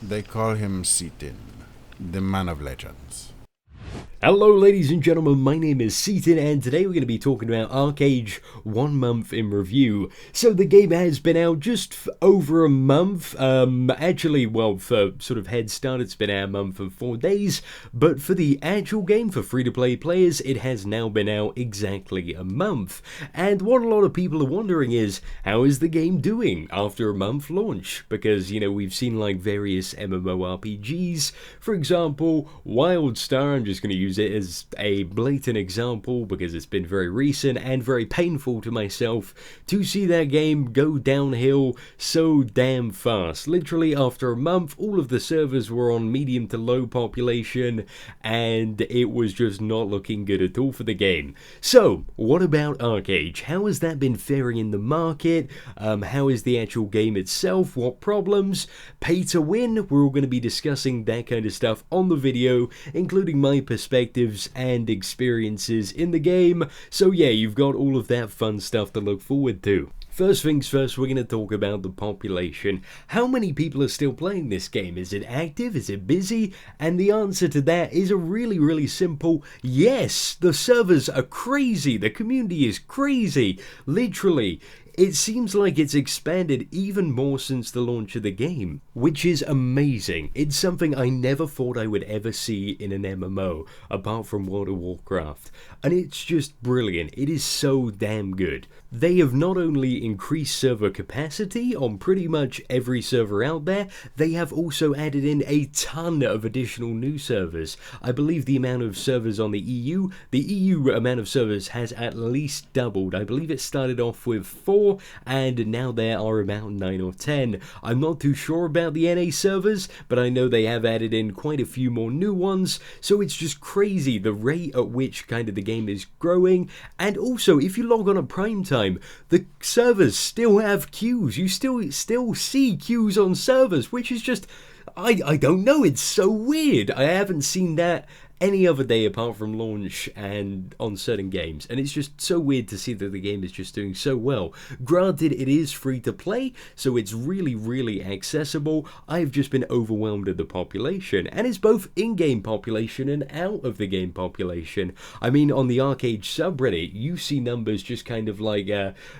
They call him Seatin, the man of legends. Hello ladies and gentlemen, my name is Seatin and today we're going to be talking about Archeage 1 month in review. So the game has been out just over a month, for sort of head start it's been out a month and 4 days, but for the actual game for free-to-play players it has now been out exactly a month. And what a lot of people are wondering is, how is the game doing after a month launch? Because, you know, we've seen like various MMORPGs, for example, WildStar. I'm just going to use it as a blatant example because it's been very recent and very painful to myself to see that game go downhill so damn fast. Literally after a month, all of the servers were on medium to low population and it was just not looking good at all for the game. So what about Archeage? How has that been faring in the market? How is the actual game itself? What problems? Pay to win? We're all going to be discussing that kind of stuff on the video, including my perspectives and experiences in the game. So yeah, you've got all of that fun stuff to look forward to. First things first, we're going to talk about the population. How many people are still playing this game? Is it active? Is it busy? And the answer to that is a really simple yes. The servers are crazy. The community is crazy. Literally. It seems like it's expanded even more since the launch of the game, which is amazing. It's something I never thought I would ever see in an MMO, apart from World of Warcraft. And it's just brilliant. It is so damn good. They have not only increased server capacity on pretty much every server out there, they have also added in a ton of additional new servers. I believe the amount of servers on the EU amount of servers has at least doubled. I believe it started off with 4, and now there are about 9 or 10. I'm not too sure about the NA servers, but I know they have added in quite a few more new ones, so it's just crazy the rate at which kind of the game is growing. And also, if you log on at prime time, the servers still have queues. You still see queues on servers, which is just, I don't know, it's so weird. I haven't seen that any other day apart from launch and on certain games, and it's just so weird to see that the game is just doing so well. Granted, it is free to play, so it's really accessible. I've just been overwhelmed at the population, and it's both in-game population and out of the game population. I mean, on the Archeage subreddit, you see numbers just kind of like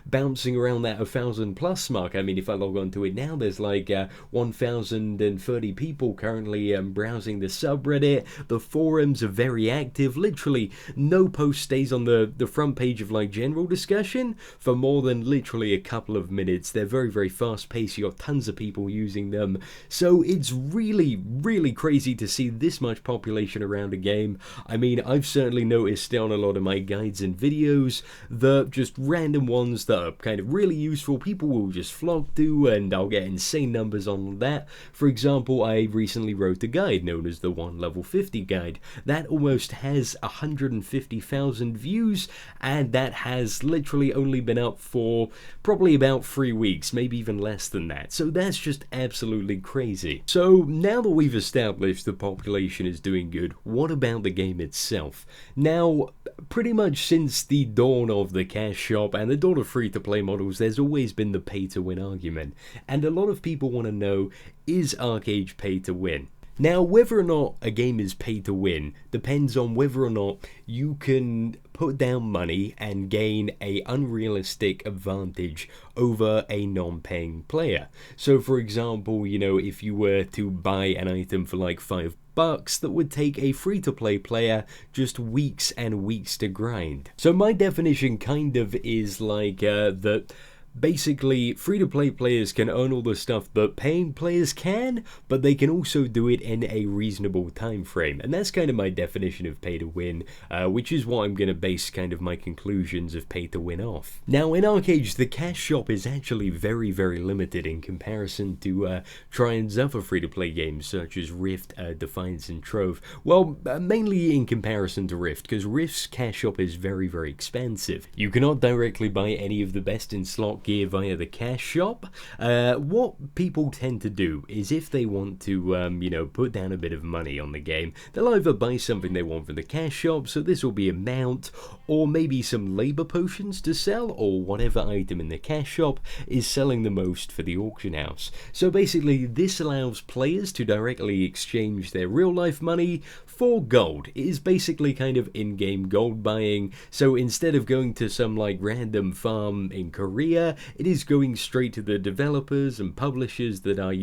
bouncing around that 1,000+ mark. I mean, if I log on to it now, there's like 1,030 people currently browsing the subreddit. The forum are very active. Literally no post stays on the front page of like general discussion for more than literally a couple of minutes. They're very fast paced. You got tons of people using them, so it's really crazy to see this much population around a game. I mean, I've certainly noticed on a lot of my guides and videos, the just random ones that are kind of really useful, people will just flock to, and I'll get insane numbers on that. For example, I recently wrote a guide known as the 1 level 50 guide. That almost has 150,000 views, and that has literally only been up for probably about 3 weeks, maybe even less than that. So that's just absolutely crazy. So now that we've established the population is doing good, what about the game itself? Now, pretty much since the dawn of the cash shop and the dawn of free-to-play models, there's always been the pay-to-win argument, and a lot of people want to know, is Archeage pay to win? Now, whether or not a game is pay to win depends on whether or not you can put down money and gain a unrealistic advantage over a non-paying player. So for example, you know, if you were to buy an item for like $5, that would take a free-to-play player just weeks and weeks to grind. So my definition kind of is like that basically, free-to-play players can earn all the stuff that paying players can, but they can also do it in a reasonable time frame. And that's kind of my definition of pay-to-win, which is what I'm going to base kind of my conclusions of pay-to-win off. Now, in Archeage, the cash shop is actually very limited in comparison to Trian's other free-to-play games, such as Rift, Defiance, and Trove. Well, mainly in comparison to Rift, because Rift's cash shop is very expensive. You cannot directly buy any of the best in slot gear via the cash shop. What people tend to do is if they want to, put down a bit of money on the game, they'll either buy something they want from the cash shop, so this will be a mount, or maybe some labor potions to sell, or whatever item in the cash shop is selling the most for the auction house. So basically, this allows players to directly exchange their real life money for gold. It is basically kind of in-game gold buying, so instead of going to some like random farm in Korea, it is going straight to the developers and publishers that are,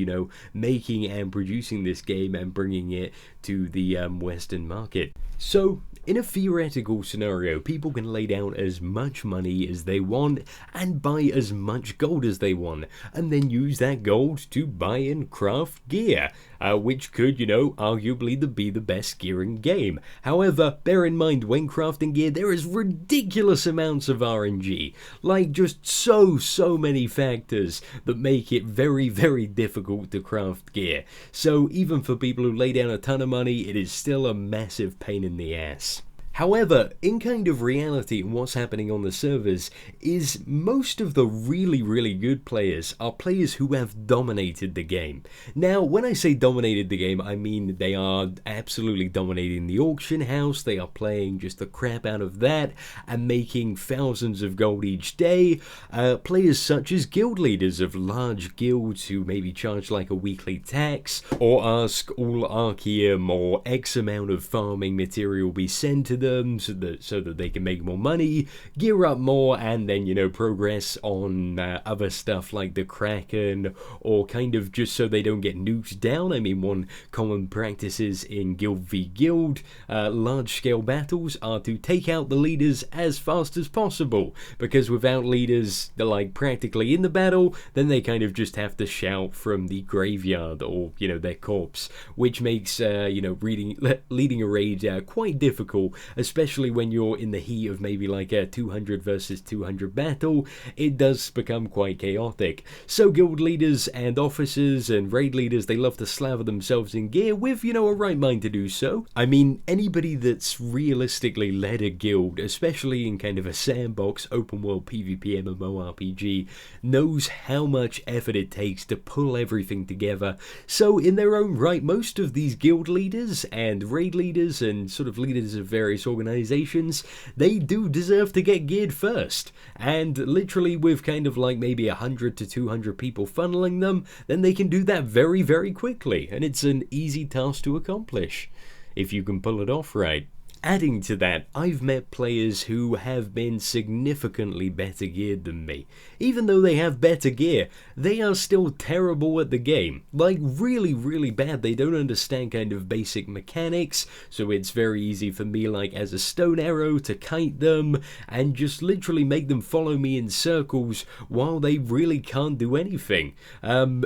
making and producing this game and bringing it to the Western market. So, in a theoretical scenario, people can lay down as much money as they want and buy as much gold as they want, and then use that gold to buy and craft gear, which could, arguably be the best gear in game. However, bear in mind, when crafting gear, there is ridiculous amounts of RNG, like just so many factors that make it very, very difficult to craft gear. So even for people who lay down a ton of money, it is still a massive pain in the ass. However, in kind of reality, and what's happening on the servers is most of the really good players are players who have dominated the game. Now, when I say dominated the game, I mean they are absolutely dominating the auction house, they are playing just the crap out of that and making thousands of gold each day. Players such as guild leaders of large guilds who maybe charge like a weekly tax, or ask all Archeage or X amount of farming material be sent to them so that they can make more money, gear up more, and then progress on other stuff like the Kraken, or kind of just so they don't get nuked down. I mean, one common practices in Guild v Guild large scale battles are to take out the leaders as fast as possible, because without leaders like practically in the battle, then they kind of just have to shout from the graveyard or their corpse, which makes leading a raid quite difficult, especially when you're in the heat of maybe like a 200 versus 200 battle. It does become quite chaotic. So guild leaders and officers and raid leaders, they love to slather themselves in gear with, a right mind to do so. I mean, anybody that's realistically led a guild, especially in kind of a sandbox, open world PvP MMORPG, knows how much effort it takes to pull everything together. So in their own right, most of these guild leaders and raid leaders and sort of leaders of various organizations, they do deserve to get geared first, and literally with kind of like maybe 100 to 200 people funneling them, then they can do that very quickly, and it's an easy task to accomplish if you can pull it off right. Adding to that, I've met players who have been significantly better geared than me. Even though they have better gear, they are still terrible at the game. Like really bad. They don't understand kind of basic mechanics, so it's very easy for me, like as a stone arrow, to kite them and just literally make them follow me in circles while they really can't do anything.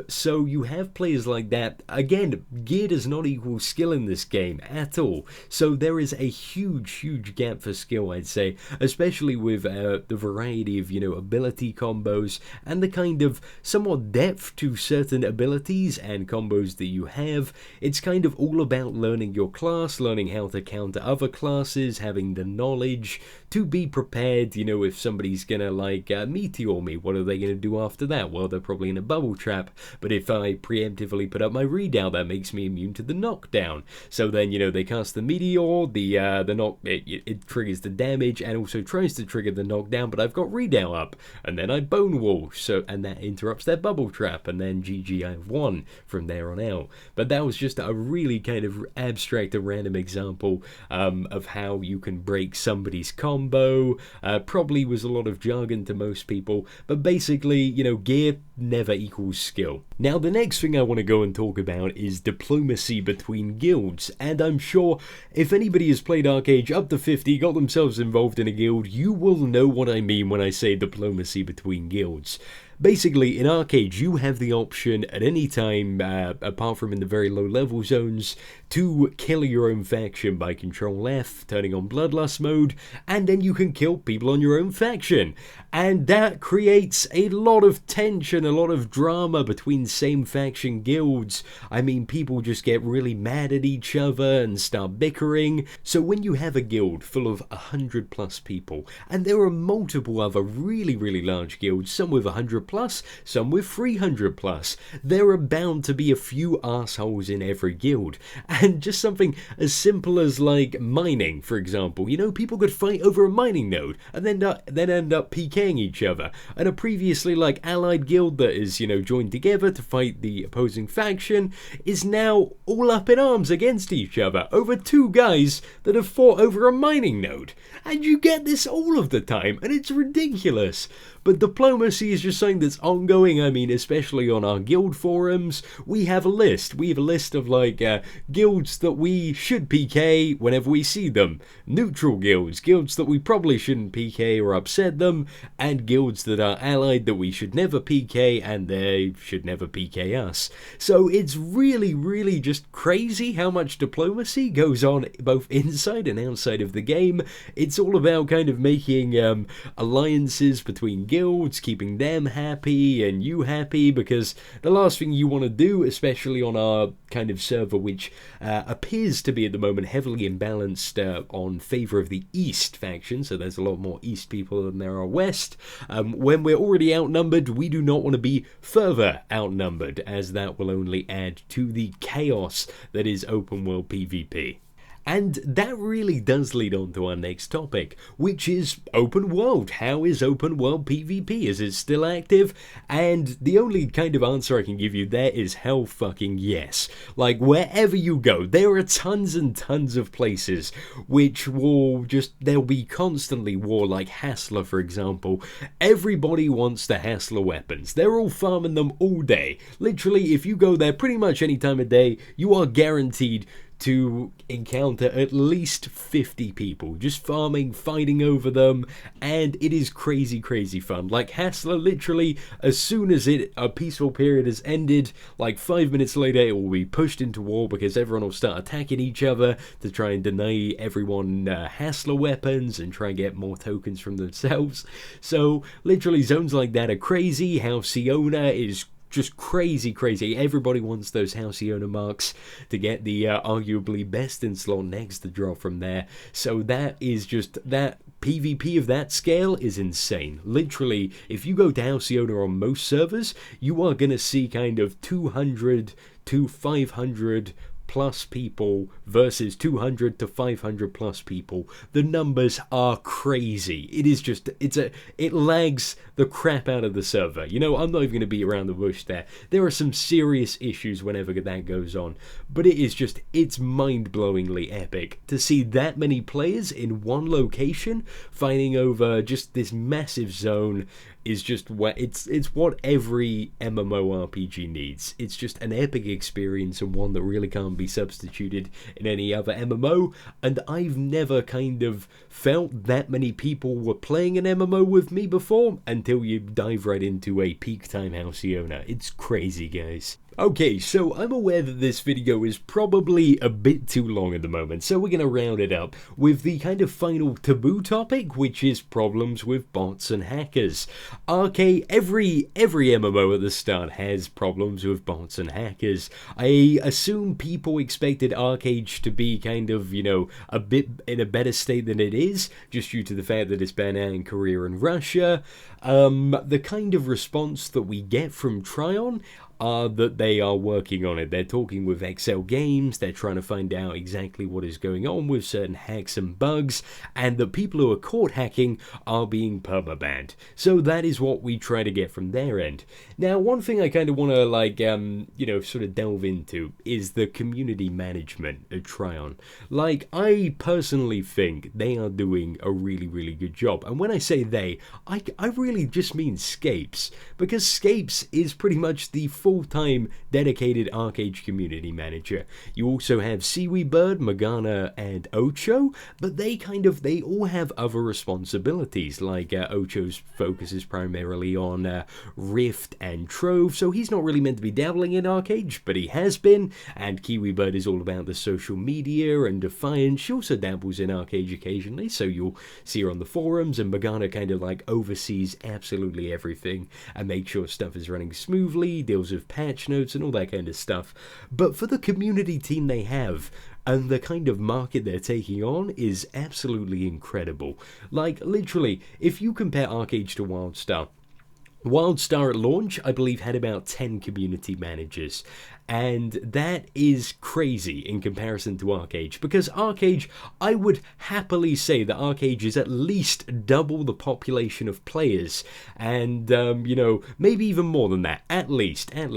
So you have players like that. Again, gear does not equal skill in this game at all. So there is a huge gap for skill, I'd say, especially with the variety of ability combos and the kind of somewhat depth to certain abilities and combos that you have. It's kind of all about learning your class, learning how to counter other classes, having the knowledge to be prepared. If somebody's gonna like meteor me, what are they gonna do after that? Well, they're probably in a bubble trap, but if I preemptively put up my redoubt, that makes me immune to the knockdown. So then they cast the meteor, it triggers the damage and also tries to trigger the knockdown, but I've got redoubt up, and then I bone wall, and that interrupts their bubble trap, and then GG, I've won from there on out. But that was just a really kind of abstract and random example of how you can break somebody's combo. Probably was a lot of jargon to most people, but basically, gear never equals skill. Now, the next thing I want to go and talk about is diplomacy between guilds, and I'm sure if anybody has played Archeage up to 50, got themselves involved in a guild, you will know what I mean when I say diplomacy between guilds. Basically, in Archeage, you have the option at any time, apart from in the very low level zones, to kill your own faction by Control F, turning on Bloodlust mode, and then you can kill people on your own faction. And that creates a lot of tension, a lot of drama between same faction guilds. I mean, people just get really mad at each other and start bickering. So when you have a guild full of 100 plus people, and there are multiple other really large guilds, some with 100 plus, some with 300 plus, there are bound to be a few assholes in every guild. And just something as simple as like mining, for example. You know, people could fight over a mining node and then end up PKing each other. And a previously like allied guild that is, you know, joined together to fight the opposing faction is now all up in arms against each other over two guys that have fought over a mining node. And you get this all of the time, and it's ridiculous. But diplomacy is just something that's ongoing. I mean, especially on our guild forums, we have a list. We have a list of like guilds that we should PK whenever we see them. Neutral guilds, guilds that we probably shouldn't PK or upset them, and guilds that are allied that we should never PK and they should never PK us. So it's really just crazy how much diplomacy goes on both inside and outside of the game. It's all about kind of making alliances between guilds, keeping them happy and you happy, because the last thing you want to do, especially on our kind of server which appears to be at the moment heavily imbalanced on favor of the East faction, so there's a lot more East people than there are West. When we're already outnumbered, we do not want to be further outnumbered, as that will only add to the chaos that is open world PvP. And that really does lead on to our next topic, which is open world. How is open world PvP? Is it still active? And the only kind of answer I can give you there is hell fucking yes. Like, wherever you go, there are tons and tons of places which will just, there'll be constantly war, like Hassler, for example. Everybody wants the Hassler weapons. They're all farming them all day. Literally, if you go there pretty much any time of day, you are guaranteed to encounter at least 50 people just farming, fighting over them, and it is crazy fun. Like Hassler, literally as soon as a peaceful period has ended, like 5 minutes later it will be pushed into war because everyone will start attacking each other to try and deny everyone Hassler weapons and try and get more tokens from themselves. So literally zones like that are crazy. Halcyon is just crazy. Everybody wants those Halcyon marks to get the arguably best in slot next to draw from there. So that is just, that PvP of that scale is insane. Literally, if you go to Halcyon on most servers, you are going to see kind of 200 to 500 plus people versus 200 to 500 plus people. The numbers are crazy. It is just, it lags the crap out of the server. You know, I'm not even going to beat around the bush there. There are some serious issues whenever that goes on, but it is just, it's mind-blowingly epic to see that many players in one location fighting over just this massive zone. Is just what it's what every MMORPG needs. It's just an epic experience and one that really can't be substituted in any other MMO. And I've never kind of felt that many people were playing an MMO with me before until you dive right into a peak time Halcyon. It's crazy, guys. Okay, so I'm aware that this video is probably a bit too long at the moment, so we're going to round it up with the kind of final taboo topic, which is problems with bots and hackers. Okay, every MMO at the start has problems with bots and hackers. I assume people expected Archeage to be kind of, you know, a bit in a better state than it is, just due to the fact that it's banned out in Korea and Russia. The kind of response that we get from Tryon are that they are working on it. They're talking with Excel Games, they're trying to find out exactly what is going on with certain hacks and bugs, and the people who are caught hacking are being permabanned. So that is what we try to get from their end. Now, one thing I kind of want to, like, you know, sort of delve into is the community management at Tryon. Like, I personally think they are doing a really good job. And when I say they, I really just mean Scapes, because Scapes is pretty much the full-time dedicated Archeage community manager. You also have Seaweebird, Morgana, and Ocho, but they all have other responsibilities. Like Ocho's focus is primarily on Rift and Trove, so he's not really meant to be dabbling in Archeage, but he has been. And Kiwibird is all about the social media and Defiance. She also dabbles in Archeage occasionally, so you'll see her on the forums, and Morgana kind of like oversees absolutely everything and makes sure stuff is running smoothly, deals with patch notes and all that kind of stuff. But for the community team they have, and the kind of market they're taking on is absolutely incredible. Like, literally, if you compare Archeage to WildStar, WildStar at launch, I believe, had about 10 community managers. And that is crazy in comparison to Archeage, because Archeage, I would happily say that Archeage is at least double the population of players. And, you know, maybe even more than that, at least. And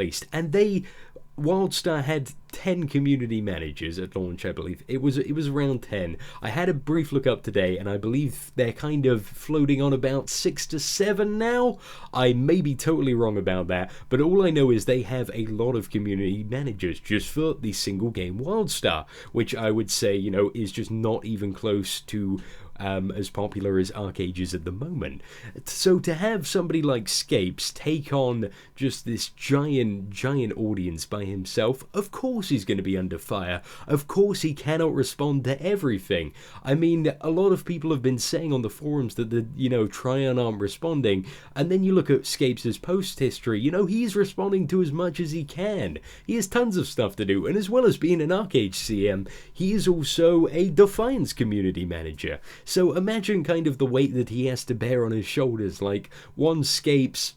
WildStar had 10 community managers at launch, I believe. It was around 10. I had a brief look up today, and I believe they're kind of floating on about 6 to 7 now. I may be totally wrong about that, but all I know is they have a lot of community managers just for the single game WildStar, which I would say, you know, is just not even close to as popular as Archeage is at the moment. So to have somebody like Scapes take on just this giant audience by himself, of course he's going to be under fire. Of course he cannot respond to everything. I mean, a lot of people have been saying on the forums that the, you know, Tryon aren't responding, and then you look at Scapes' post history, you know, he's responding to as much as he can. He has tons of stuff to do, and as well as being an Archeage CM, he is also a Defiance community manager. So imagine kind of the weight that he has to bear on his shoulders. Like, one Scapes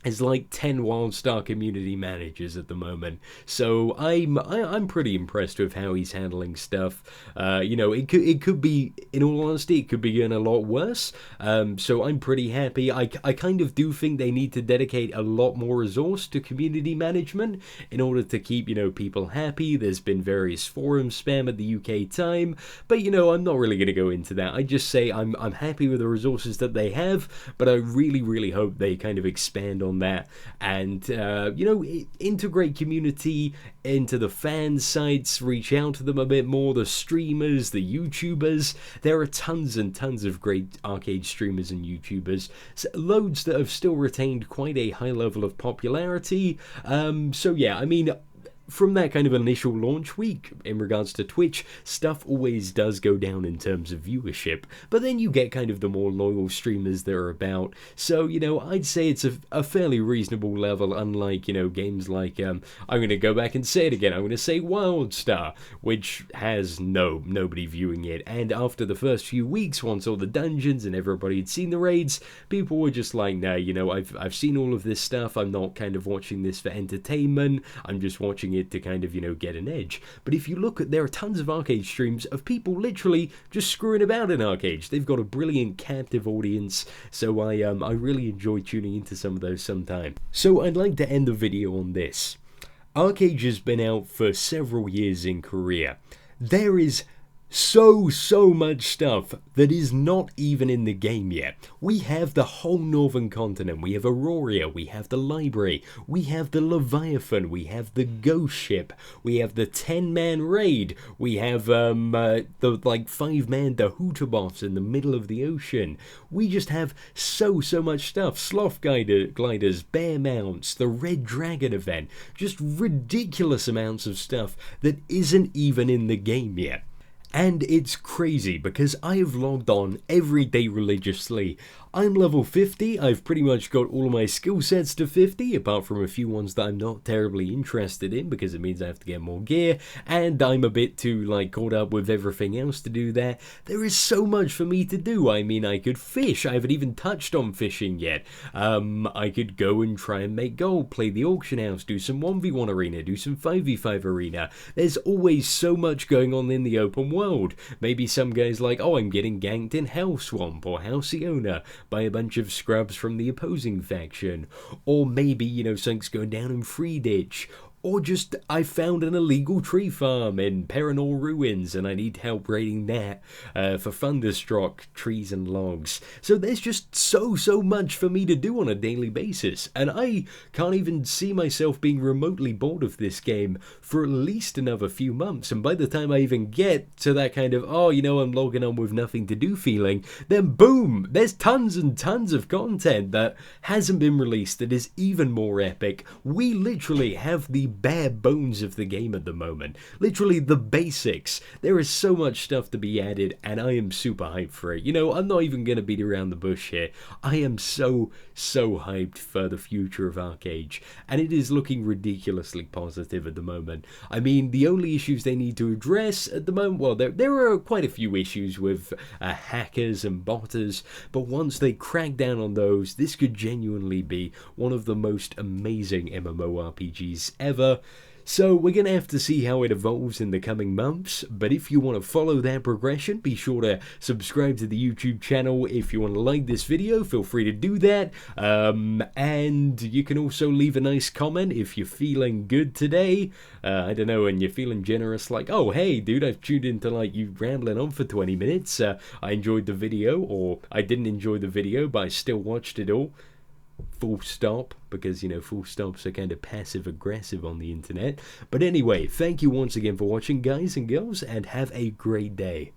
is like 10 WildStar community managers at the moment. So I'm pretty impressed with how he's handling stuff. You know, it could be, in all honesty, it could be getting a lot worse. So I'm pretty happy. I kind of do think they need to dedicate a lot more resource to community management in order to keep, you know, people happy. There's been various forum spam at the UK time, but, you know, I'm not really going to go into that. I just say I'm happy with the resources that they have, but I really hope they kind of expand on that and you know, integrate community into the fan sites, reach out to them a bit more, the streamers, the YouTubers. There are tons and tons of great Archeage streamers and YouTubers, loads that have still retained quite a high level of popularity. So yeah, I mean, from that kind of initial launch week, in regards to Twitch, stuff always does go down in terms of viewership, but then you get kind of the more loyal streamers that are about. So, you know, I'd say it's a fairly reasonable level, unlike, you know, games like, I'm going to go back and say it again, I'm going to say WildStar, which has nobody viewing it. And after the first few weeks, once all the dungeons and everybody had seen the raids, people were just like, nah, you know, I've seen all of this stuff, I'm not kind of watching this for entertainment, I'm just watching it to kind of, you know, get an edge. But if you look at, there are tons of Archeage streams of people literally just screwing about in Archeage. They've got a brilliant captive audience, so I really enjoy tuning into some of those sometime. So I'd like to end the video on this. Archeage has been out for several years in Korea. There is so much stuff that is not even in the game yet. We have the whole northern continent, we have Aurora, we have the library, we have the Leviathan, we have the ghost ship, we have the 10-man raid, we have the like 5-man Dahuta boss in the middle of the ocean. We just have so much stuff. Sloth gliders, bear mounts, the Red Dragon event, just ridiculous amounts of stuff that isn't even in the game yet. And it's crazy because I have logged on every day religiously. I'm level 50, I've pretty much got all of my skill sets to 50, apart from a few ones that I'm not terribly interested in because it means I have to get more gear, and I'm a bit too, like, caught up with everything else to do that. There is so much for me to do. I mean, I could fish, I haven't even touched on fishing yet. I could go and try and make gold, play the auction house, do some 1v1 arena, do some 5v5 arena. There's always so much going on in the open world. Maybe some guy's like, oh, I'm getting ganked in Hell Swamp or Halcyona by a bunch of scrubs from the opposing faction, or maybe, you know, something's going down in Free Ditch, Or just, I found an illegal tree farm in Perenor Ruins and I need help raiding that for Thunderstruck trees and logs. So there's just so much for me to do on a daily basis. And I can't even see myself being remotely bored of this game for at least another few months. And by the time I even get to that kind of, oh, you know, I'm logging on with nothing to do feeling, then boom, there's tons and tons of content that hasn't been released that is even more epic. We literally have the bare bones of the game at the moment. Literally the basics. There is so much stuff to be added and I am super hyped for it. You know, I'm not even going to beat around the bush here. I am so hyped for the future of Archeage, and it is looking ridiculously positive at the moment. I mean, the only issues they need to address at the moment, well, there are quite a few issues with hackers and botters, but once they crack down on those, this could genuinely be one of the most amazing MMORPGs ever. So we're going to have to see how it evolves in the coming months, but if you want to follow that progression, be sure to subscribe to the YouTube channel. If you want to like this video, feel free to do that, and you can also leave a nice comment if you're feeling good today. I don't know, and you're feeling generous, like, oh hey dude, I've tuned into like you rambling on for 20 minutes, I enjoyed the video, or I didn't enjoy the video but I still watched it all. Full stop, because, you know, full stops are kind of passive aggressive on the internet. But anyway, thank you once again for watching, guys and girls, and have a great day.